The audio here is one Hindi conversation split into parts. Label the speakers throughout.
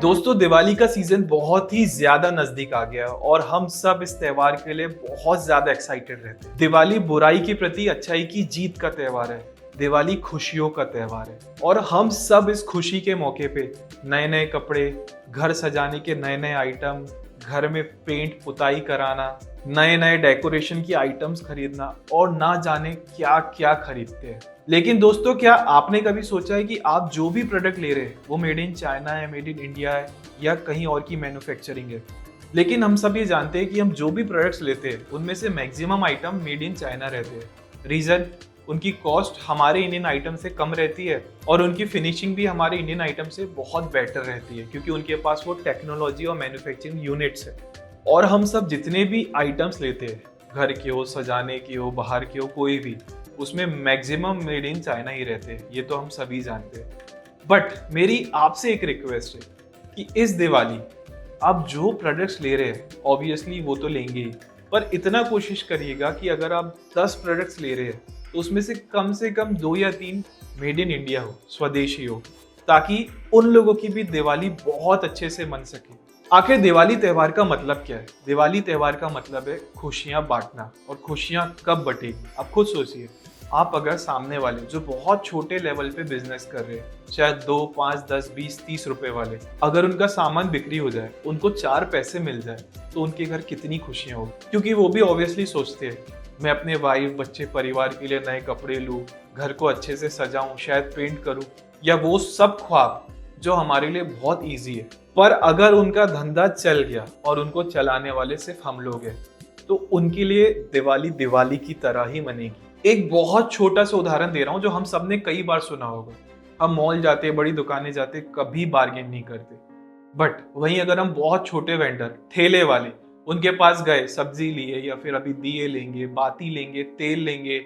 Speaker 1: दोस्तों, दिवाली का सीजन बहुत ही ज्यादा नजदीक आ गया है और हम सब इस त्योहार के लिए बहुत ज्यादा एक्साइटेड रहते हैं। दिवाली बुराई के प्रति अच्छाई की जीत का त्योहार है। दिवाली खुशियों का त्योहार है और हम सब इस खुशी के मौके पे नए नए कपड़े, घर सजाने के नए नए आइटम, घर में पेंट पुताई कराना, नए नए डेकोरेशन की आइटम्स खरीदना और ना जाने क्या क्या खरीदते हैं। लेकिन दोस्तों, क्या आपने कभी सोचा है कि आप जो भी प्रोडक्ट ले रहे हैं वो मेड इन चाइना है, मेड इन इंडिया है या कहीं और की मैन्युफैक्चरिंग है? लेकिन हम सब ये जानते हैं कि हम जो भी प्रोडक्ट्स लेते हैं उनमें से maximum item made in China रहते हैं। रीजन, उनकी कॉस्ट हमारे इंडियन आइटम से कम रहती है और उनकी फिनिशिंग भी हमारे इंडियन आइटम से बहुत बेटर रहती है, क्योंकि उनके पास वो टेक्नोलॉजी और मैन्युफैक्चरिंग यूनिट्स है। और हम सब जितने भी आइटम्स लेते हैं, घर के हो, सजाने की हो, बाहर की हो, कोई भी, उसमें मैक्सिमम मेड इन चाइना ही रहते हैं। ये तो हम सभी जानते हैं। बट मेरी आपसे एक रिक्वेस्ट है कि इस दिवाली आप जो प्रोडक्ट्स ले रहे हैं ऑब्वियसली वो तो लेंगे ही, पर इतना कोशिश करिएगा कि अगर आप 10 प्रोडक्ट्स ले रहे हैं तो उसमें से कम 2 या 3 मेड इन इंडिया हो, स्वदेशी हो, ताकि उन लोगों की भी दिवाली बहुत अच्छे से मन सके। आखिर दिवाली त्योहार का मतलब क्या है? दिवाली त्योहार का मतलब है खुशियां बांटना। और खुशियां कब बटेगी आप खुद सोचिए। आप अगर सामने वाले जो बहुत छोटे लेवल पे बिजनेस कर रहे हैं, शायद 2, 5, 10, 20, 30 रुपए वाले, अगर उनका सामान बिक्री हो जाए, उनको 4 पैसे मिल जाए, तो उनके घर कितनी खुशियां होगी। क्योंकि वो भी ऑब्वियसली सोचते हैं मैं अपने वाइफ, बच्चे, परिवार के लिए नए कपड़े लूं, घर को अच्छे से सजाऊं, शायद पेंट करूं, या वो सब ख्वाब जो हमारे लिए बहुत ईजी है। पर अगर उनका धंधा चल गया और उनको चलाने वाले सिर्फ हम लोग हैं, तो उनके लिए दिवाली दिवाली की तरह ही मनेगी। एक बहुत छोटा सा उदाहरण दे रहा हूँ जो हम सबने कई बार सुना होगा। हम मॉल जाते, बड़ी दुकानें जाते, कभी बार्गेन नहीं करते। बट वहीं अगर हम बहुत छोटे वेंडर, ठेले वाले, उनके पास गए, सब्जी लिए या फिर अभी दिए लेंगे, बाती लेंगे, तेल लेंगे,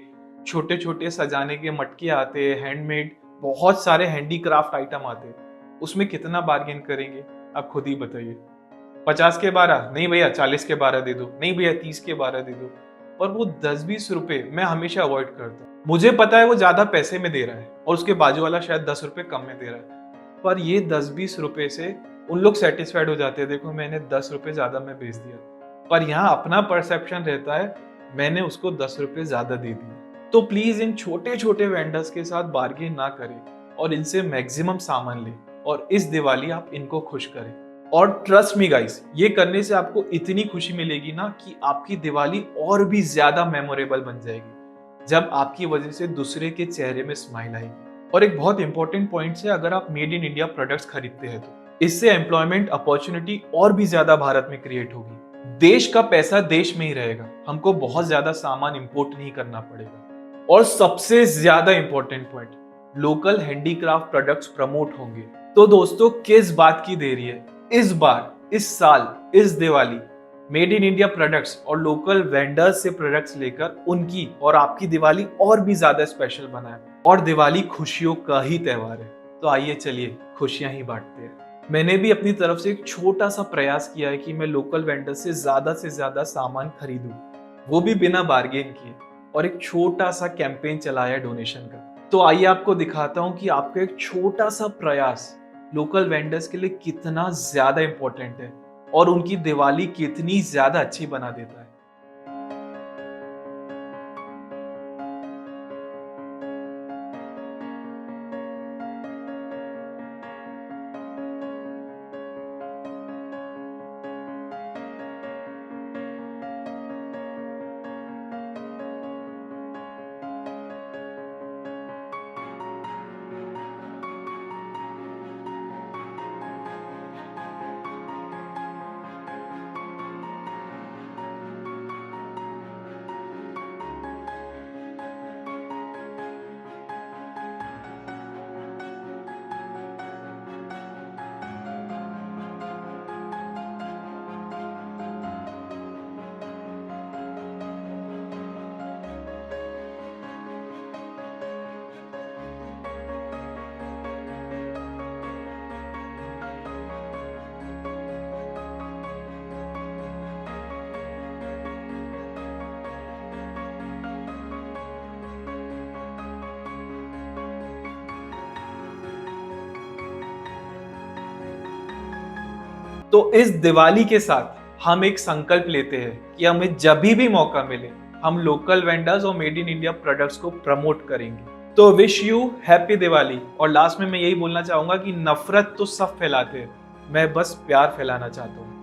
Speaker 1: छोटे छोटे सजाने के मटके आते हैं, हैंडमेड बहुत सारे हैंडीक्राफ्ट आइटम आते हैं, उसमें कितना बार्गेन करेंगे आप खुद ही बताइए। 50 के 12 नहीं भैया, 40 के 12 दे दो, नहीं भैया 30 के 12 दे दो। और वो 10-20 रुपए मैं हमेशा अवॉइड करता हूँ। मुझे पता है वो ज्यादा पैसे में दे रहा है और उसके बाजू वाला शायद 10 रुपए कम में दे रहा है, पर ये 10-20 रुपए से उन लोग सेटिस्फाइड हो जाते हैं, देखो मैंने 10 रुपए ज्यादा में बेच दिया। पर यहाँ अपना परसेप्शन रहता है मैंने उसको 10 रुपए ज्यादा दे दिए। तो प्लीज इन छोटे छोटे वेंडर्स के साथ बार्गेन ना करें और इनसे मैक्सिमम सामान लें और इस दिवाली आप इनको खुश करें। और ट्रस्ट मी गाइस, ये करने से आपको इतनी खुशी मिलेगी ना कि आपकी दिवाली और भी ज्यादा मेमोरेबल बन जाएगी, जब आपकी वजह से दूसरे के चेहरे में स्माइल आएगी। और एक बहुत इंपॉर्टेंट पॉइंट है, अगर आप मेड इन इंडिया प्रोडक्ट्स खरीदते हैं तो इससे एम्प्लॉयमेंट अपॉर्चुनिटी और भी ज्यादा भारत में क्रिएट होगी। देश का पैसा देश में ही रहेगा, हमको बहुत ज्यादा सामान इंपोर्ट नहीं करना पड़ेगा। और सबसे ज्यादा important point, local handicraft products promote होंगे। तो दोस्तों, किस बात की देरी है? इस बार, इस साल, इस Diwali made in India products और लोकल वेंडर्स से प्रोडक्ट्स लेकर उनकी और आपकी दिवाली और भी ज्यादा स्पेशल बनाए। और दिवाली खुशियों का ही त्योहार है, तो आइए चलिए खुशियां ही बांटते हैं। मैंने भी अपनी तरफ से एक छोटा सा प्रयास किया है कि मैं लोकल वेंडर से ज्यादा सामान खरीदूं, वो भी बिना बार्गेन किए, और एक छोटा सा कैंपेन चलाया डोनेशन का। तो आइए आपको दिखाता हूं कि आपका एक छोटा सा प्रयास लोकल वेंडर्स के लिए कितना ज्यादा इंपॉर्टेंट है और उनकी दिवाली कितनी ज्यादा अच्छी बना देता है। तो इस दिवाली के साथ हम एक संकल्प लेते हैं कि हमें जब भी मौका मिले हम लोकल वेंडर्स और मेड इन इंडिया प्रोडक्ट्स को प्रमोट करेंगे। तो विश यू हैप्पी दिवाली। और लास्ट में मैं यही बोलना चाहूंगा कि नफरत तो सब फैलाते हैं, मैं बस प्यार फैलाना चाहता हूँ।